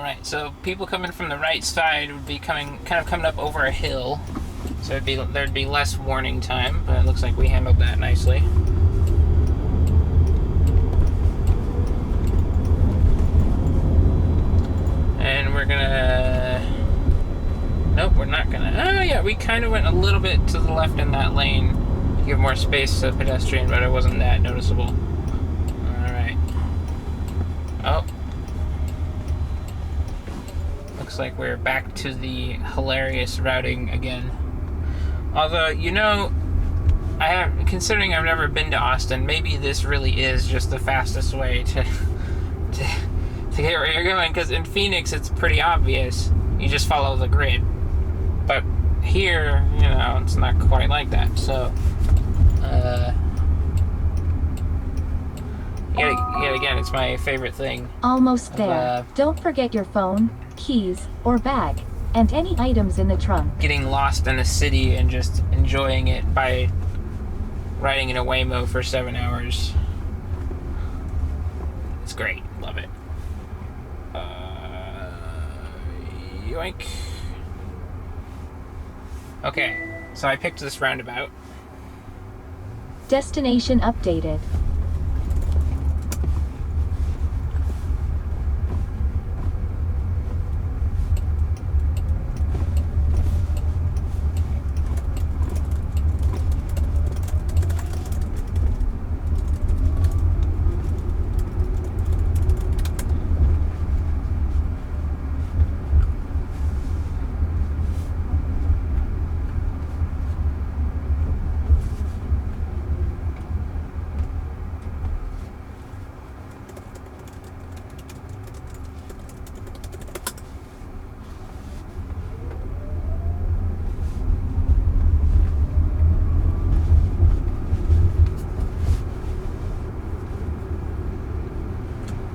Alright, so people coming from the right side would be kind of coming up over a hill. So there'd be less warning time, but it looks like we handled that nicely. And we're gonna... Nope, we're not gonna... Oh yeah, we kind of went a little bit to the left in that lane to give more space to the pedestrian, but it wasn't that noticeable. Alright. Oh. Looks like we're back to the hilarious routing again. Although, you know, considering I've never been to Austin, maybe this really is just the fastest way to get where you're going, because in Phoenix it's pretty obvious. You just follow the grid. But here, you know, it's not quite like that. So, yet again, it's my favorite thing. Almost there. Don't forget your phone, keys, or bag, and any items in the trunk. Getting lost in a city and just enjoying it by riding in a Waymo for 7 hours. It's great. Love it. Yoink. Okay, so I picked this roundabout. Destination updated.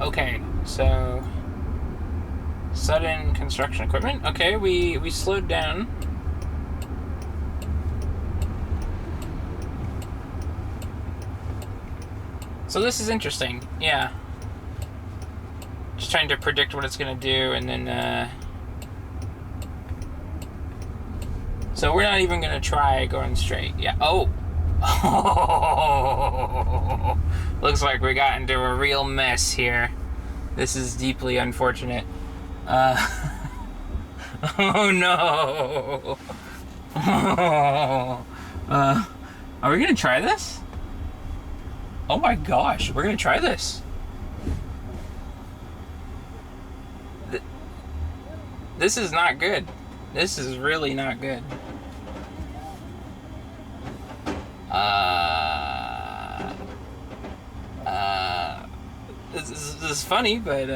Okay, so sudden construction equipment. Okay, we slowed down. So this is interesting. Yeah. Just trying to predict what it's gonna do, and then so we're not even gonna try going straight. Yeah. Oh. Looks like we got into a real mess here. This is deeply unfortunate. Oh no. Are we gonna try this? Oh my gosh, we're gonna try this. This is not good. This is really not good. This is funny, but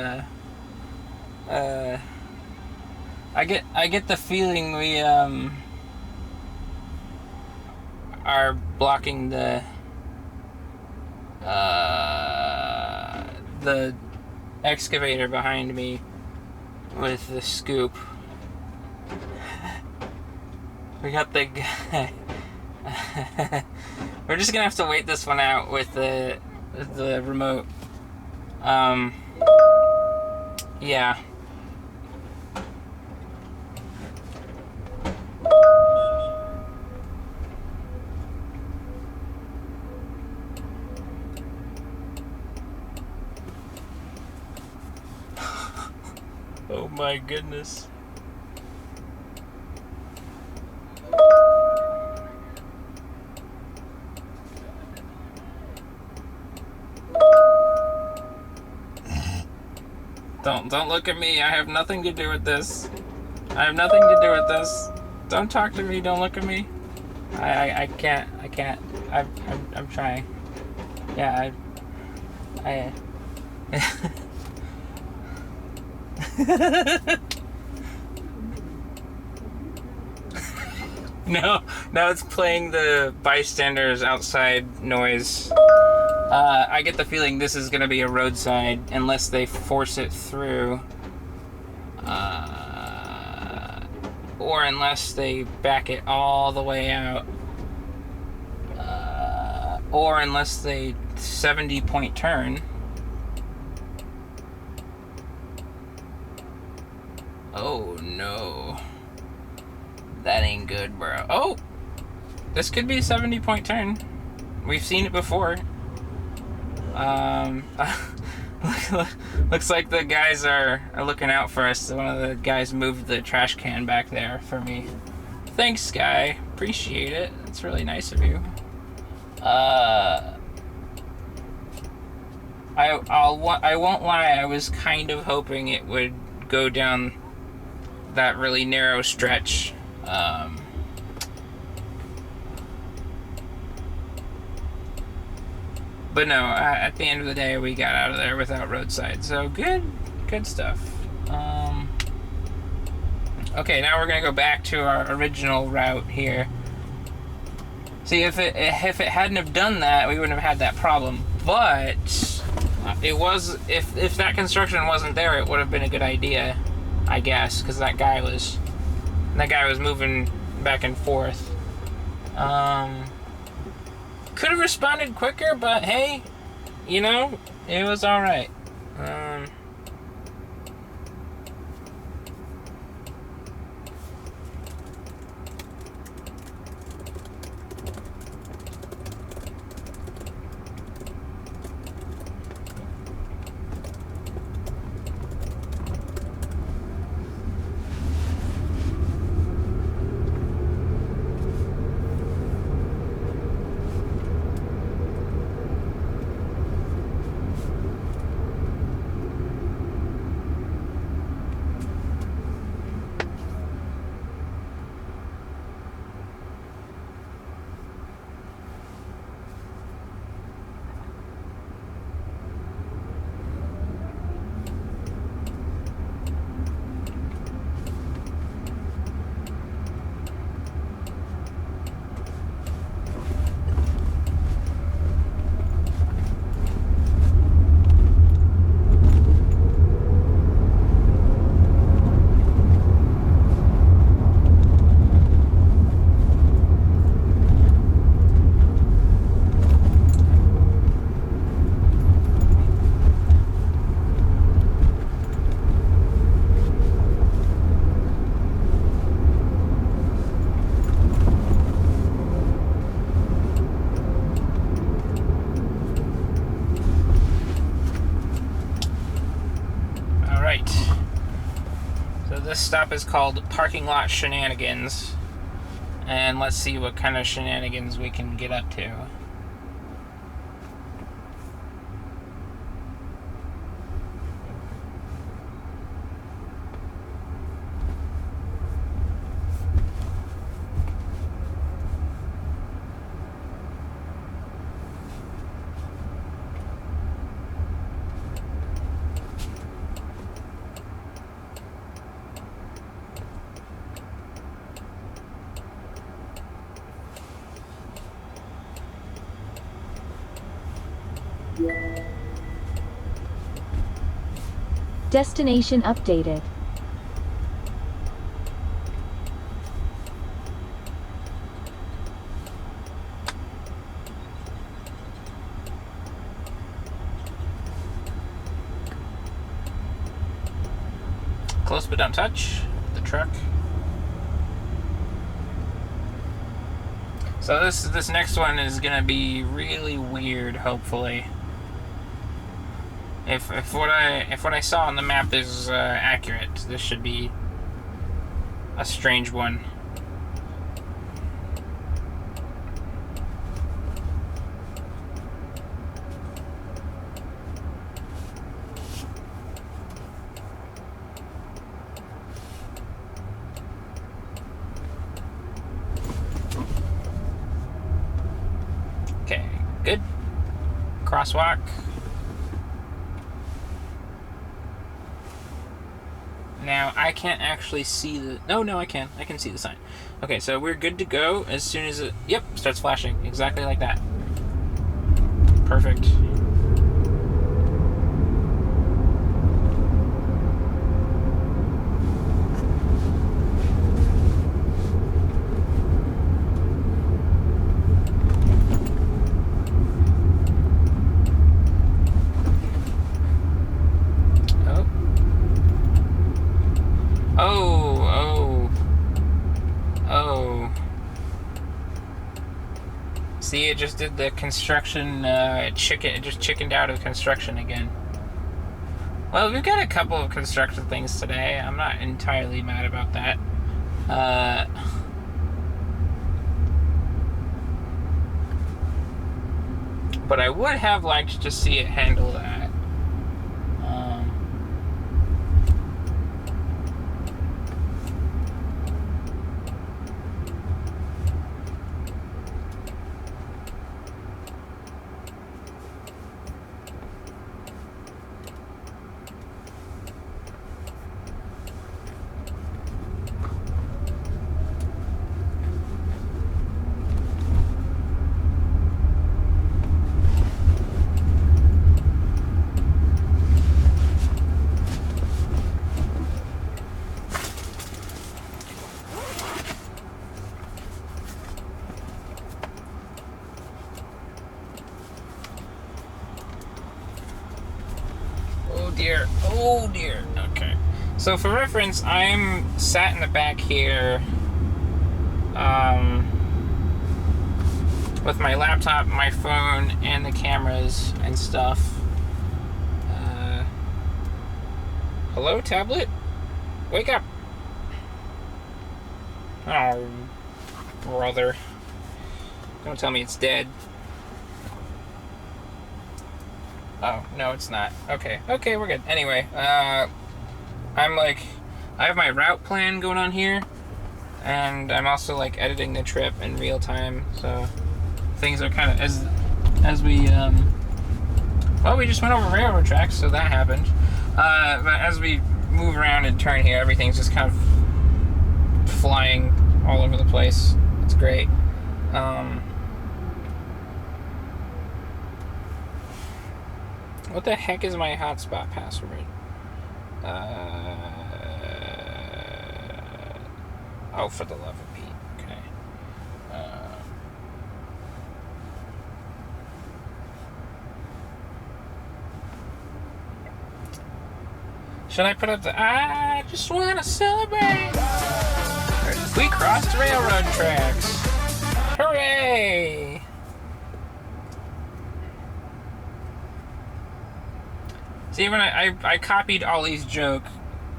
I get the feeling we are blocking the excavator behind me with the scoop. We got the guy. We're just gonna have to wait this one out with the remote. Yeah. Oh my goodness. Don't look at me. I have nothing to do with this. I have nothing to do with this. Don't talk to me. Don't look at me. I can't. I'm trying. Yeah, No, it's playing the bystanders outside noise. I get the feeling this is going to be a roadside unless they force it through. Or unless they back it all the way out. Or unless they 70-point turn. Oh no. That ain't good, bro. Oh! This could be a 70-point turn. We've seen it before. Looks like the guys are looking out for us. One of the guys moved the trash can back there for me. Thanks, guy. Appreciate it. That's really nice of you. I won't lie. I was kind of hoping it would go down that really narrow stretch. But no, at the end of the day, we got out of there without roadside. So good stuff. Okay, now we're gonna go back to our original route here. See, if it hadn't have done that, we wouldn't have had that problem. But it was, if that construction wasn't there, it would have been a good idea, I guess, because that guy was moving back and forth. Could have responded quicker, but hey, you know, it was all right. This stop is called Parking Lot Shenanigans, and let's see what kind of shenanigans we can get up to. Destination updated. Close but don't touch the truck. So this next one is gonna be really weird, hopefully. If what I saw on the map is accurate, this should be a strange one. Okay, good. Crosswalk. Now, I can't actually see the... No, I can. I can see the sign. Okay, so we're good to go as soon as it... Yep, starts flashing. Exactly like that. Perfect. See, it just did the construction chicken. It just chickened out of construction again. Well, we've got a couple of construction things today. I'm not entirely mad about that. But I would have liked to see it handle that. Oh dear. Okay. So for reference, I'm sat in the back here with my laptop, my phone, and the cameras and stuff. Hello, tablet? Wake up! Oh, brother. Don't tell me it's dead. Oh, no, it's not. Okay, we're good. Anyway, I have my route plan going on here, and I'm also, like, editing the trip in real time, so things are kind of, as we, well, we just went over railroad tracks, so that happened. But as we move around and turn here, everything's just kind of flying all over the place. It's great. What the heck is my hotspot password? Oh, for the love of Pete. Okay. Should I put up the I just want to celebrate? We crossed railroad tracks. Hooray! See, when I copied Ollie's joke,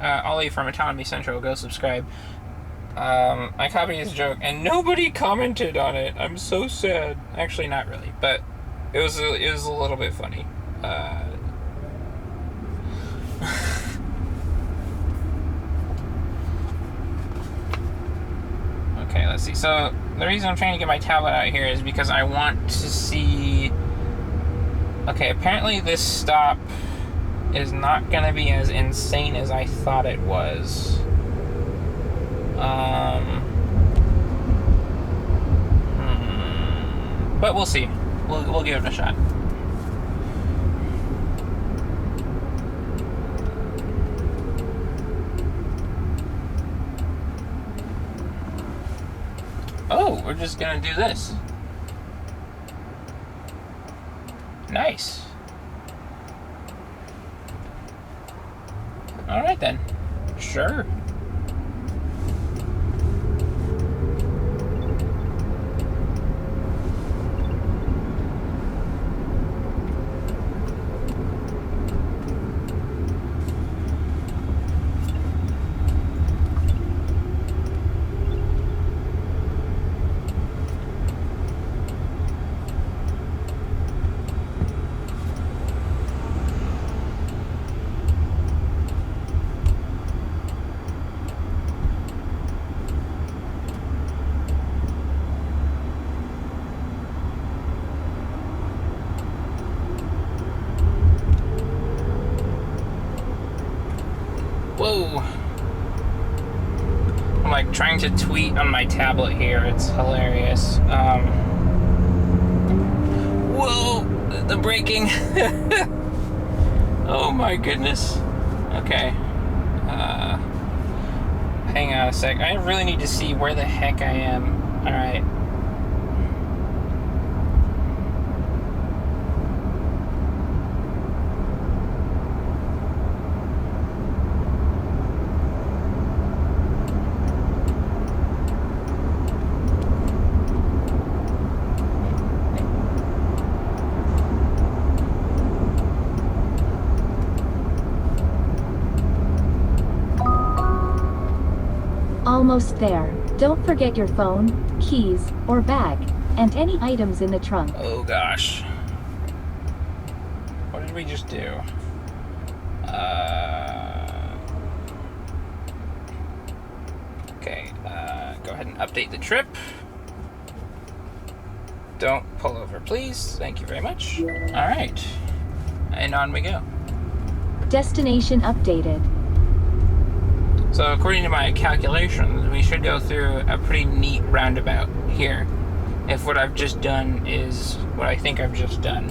Ollie from Autonomy Central, go subscribe. I copied his joke, and nobody commented on it. I'm so sad. Actually, not really, but it was a little bit funny. Okay, let's see. So the reason I'm trying to get my tablet out here is because I want to see. Okay, apparently this stop is not gonna be as insane as I thought it was. But we'll see. We'll give it a shot. Oh, we're just gonna do this. Nice. Alright then. Sure. Whoa. I'm like trying to tweet on my tablet here. It's hilarious. Whoa, the braking. Oh my goodness. Okay. Hang on a sec. I really need to see where the heck I am. All right. Almost there. Don't forget your phone, keys, or bag, and any items in the trunk. Oh gosh. What did we just do? Okay, go ahead and update the trip. Don't pull over, please. Thank you very much. All right. And on we go. Destination updated. So according to my calculations, we should go through a pretty neat roundabout here. If what I've just done is what I think I've just done.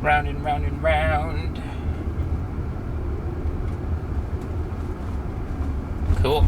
Round and round and round. Cool.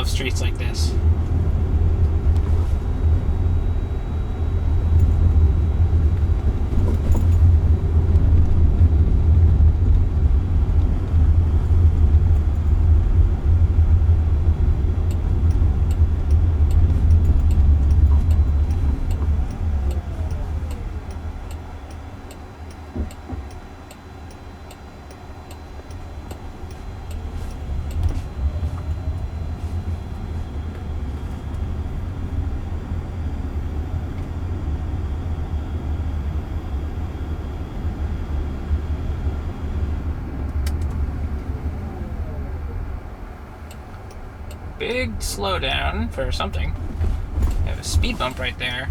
Streets like this. big slowdown for something. We have a speed bump right there.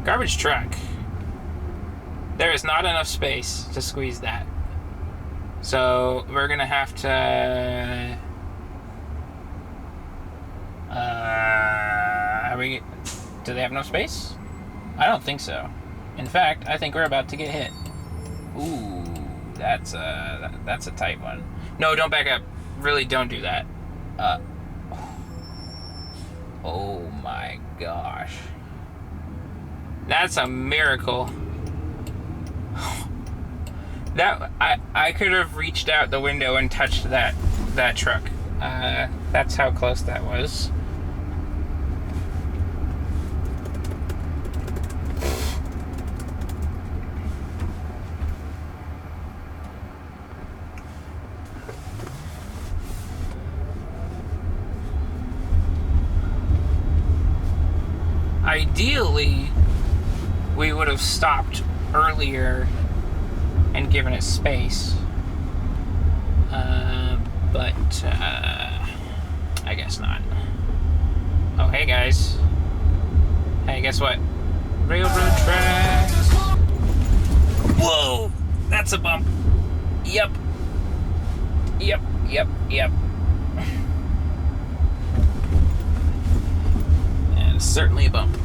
Garbage truck. There is not enough space to squeeze that. So we're gonna have to do they have no space? I don't think so. In fact, I think we're about to get hit. Ooh, that's a tight one. No, don't back up. Really don't do that. Oh my gosh. That's a miracle. That I could have reached out the window and touched that truck. That's how close that was. Ideally, we would have stopped earlier and given it space. But I guess not. Oh, hey guys. Hey, guess what? Railroad tracks. Whoa! That's a bump. Yep. And it's certainly a bump.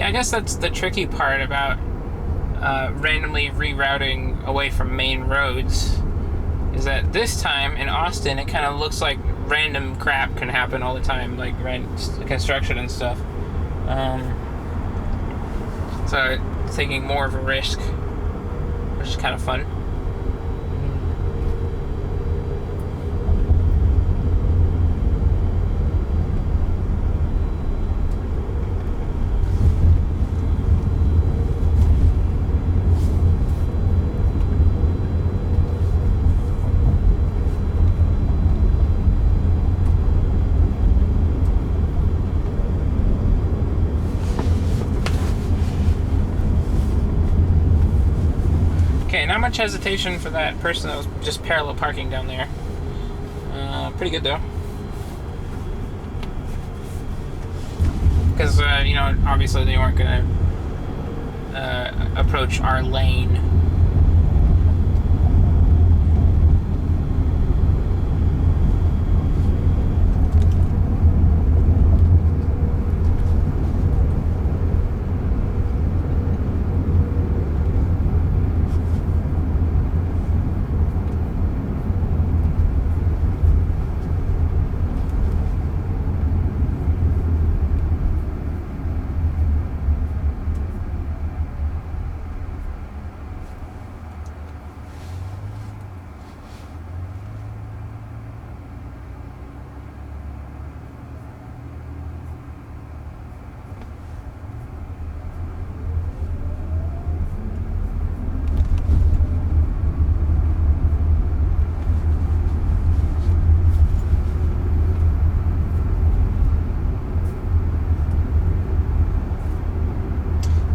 I guess that's the tricky part about randomly rerouting away from main roads, is that this time in Austin it kind of looks like random crap can happen all the time, like construction and stuff. So taking more of a risk. which is kind of fun. Not much hesitation for that person that was just parallel parking down there. Pretty good though. Because, you know, obviously they weren't going to approach our lane.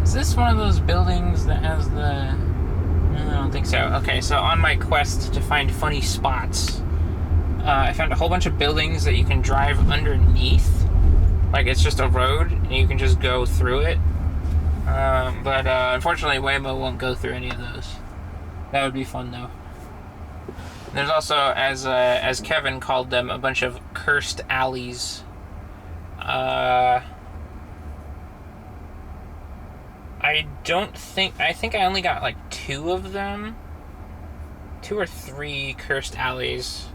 Is this one of those buildings that has the... No, I don't think so. Okay, so on my quest to find funny spots, I found a whole bunch of buildings that you can drive underneath. Like, it's just a road, and you can just go through it. But unfortunately, Waymo won't go through any of those. That would be fun, though. There's also, as Kevin called them, a bunch of cursed alleys. I think I only got like 2 of them. 2 or 3 cursed alleys.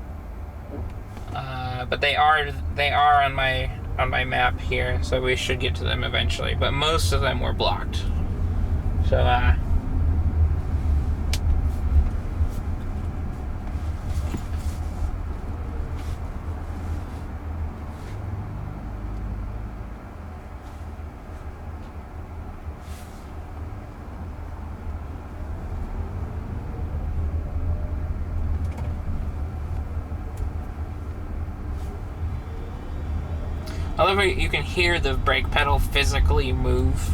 But they are on my map here, so we should get to them eventually. But most of them were blocked. So I love how you can hear the brake pedal physically move.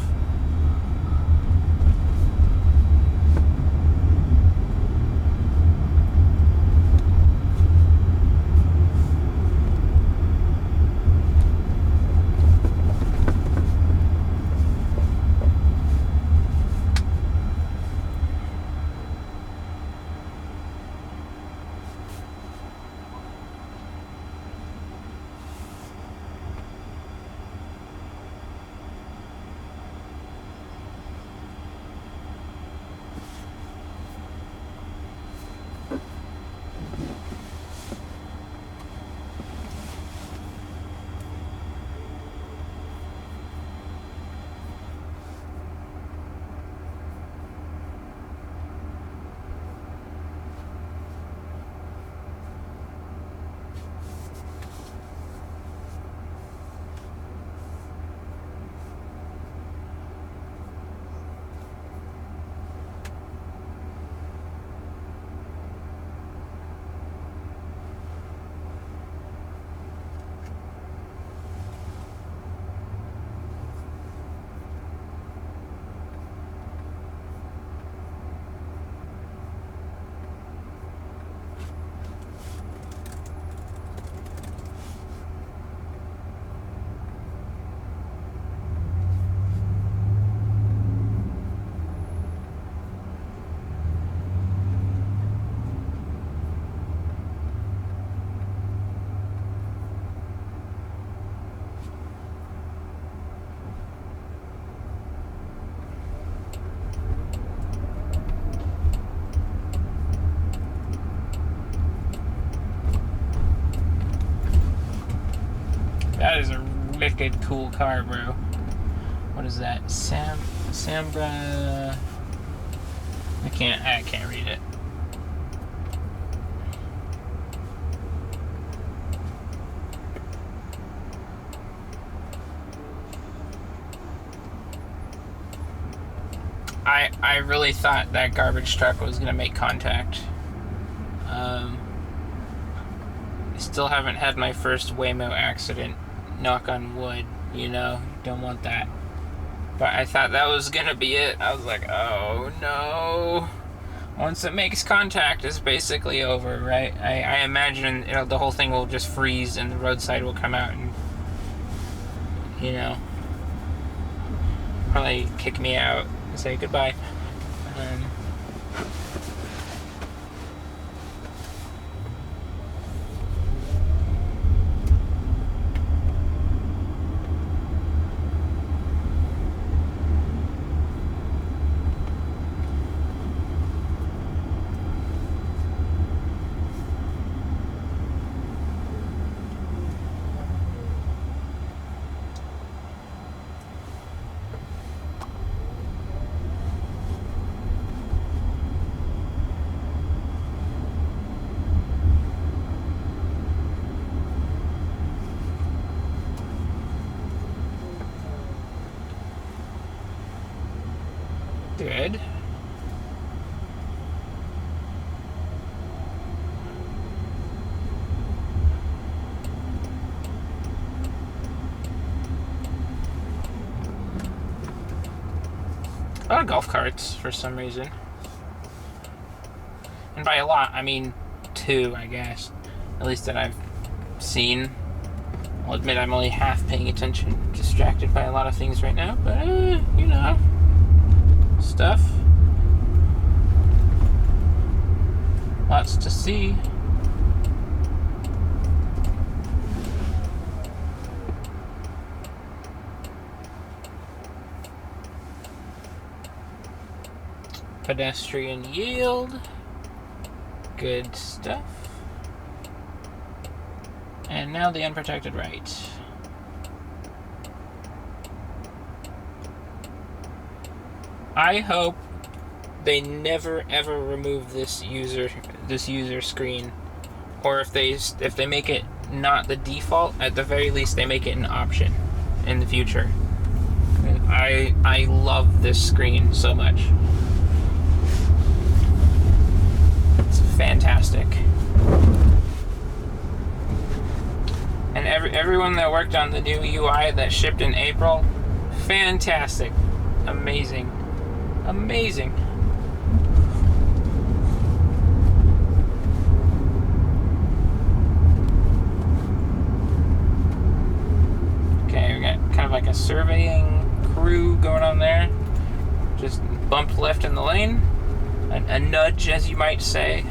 That is a wicked cool car, bro. What is that? Sambra... I I can't read it. I really thought that garbage truck was gonna make contact. I still haven't had my first Waymo accident. Knock on wood, you know, don't want that. But I thought that was gonna be it. I was like, oh no. Once it makes contact, it's basically over, right? I imagine the whole thing will just freeze and the roadside will come out and, you know, probably kick me out and say goodbye. Good. A lot of golf carts for some reason. And by a lot, I mean 2, I guess. At least that I've seen. I'll admit I'm only half paying attention, distracted by a lot of things right now, but you know, stuff. Lots to see. Pedestrian yield. Good stuff. And now the unprotected right. I hope they never ever remove this user screen, or if they make it not the default, at the very least they make it an option in the future. I love this screen so much. It's fantastic. And everyone that worked on the new UI that shipped in April, fantastic. Amazing. Amazing. Okay, we got kind of like a surveying crew going on there. Just bumped left in the lane. A nudge, as you might say.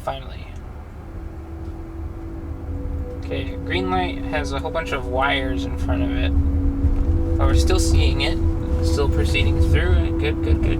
Finally. Okay, green light has a whole bunch of wires in front of it. But we're still seeing it. Still proceeding through it. Good, good, good.